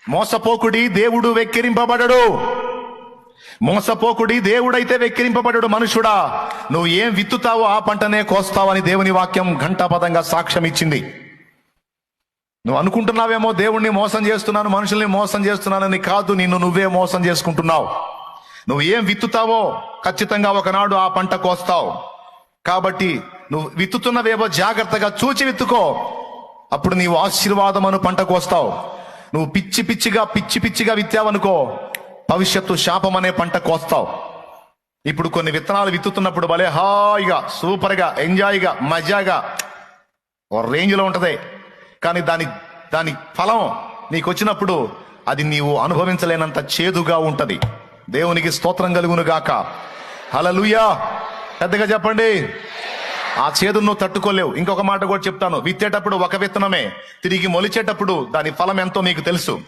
మోసపోకుడి, దేవుడు వెక్కిరింపబడడు. మోసపోకుడి, దేవుడైతే వెక్కిరింపబడడు. మనుషుడా, నువ్వు ఏం విత్తుతావో ఆ పంటనే కోస్తావని దేవుని వాక్యం ఘంటాపదంగా సాక్ష్యం ఇచ్చింది. నువ్వు అనుకుంటున్నావేమో దేవుణ్ణి మోసం చేస్తున్నాను, మనుషుల్ని మోసం చేస్తున్నానని. కాదు, నిన్ను నువ్వే మోసం చేసుకుంటున్నావు. నువ్వు ఏం విత్తుతావో ఖచ్చితంగా ఒకనాడు ఆ పంట కోస్తావు. కాబట్టి నువ్వు విత్తుతున్నవేవో జాగ్రత్తగా చూచి విత్తుకో. అప్పుడు నీవు ఆశీర్వాదమును పంట కోస్తావు. నువ్వు పిచ్చి పిచ్చిగా విత్తావనుకో, భవిష్యత్తు శాపం అనే పంట కోస్తావు. ఇప్పుడు కొన్ని విత్తనాలు విత్తుతున్నప్పుడు భలే హాయిగా, సూపర్గా, ఎంజాయ్గా, మజాగా ఓ రేంజ్లో ఉంటది. కానీ దాని ఫలం నీకు వచ్చినప్పుడు అది నీవు అనుభవించలేనంత చేదుగా ఉంటది. దేవునికి స్తోత్రం కలుగును గాక. హల్లెలూయా. పెద్దగా చెప్పండి. ఆ చేదును నువ్వు తట్టుకోలేవు. ఇంకొక మాట కూడా చెప్తాను. విత్తేటప్పుడు ఒక విత్తనమే, తిరిగి మొలిచేటప్పుడు దాని ఫలం ఎంతో మీకు తెలుసు.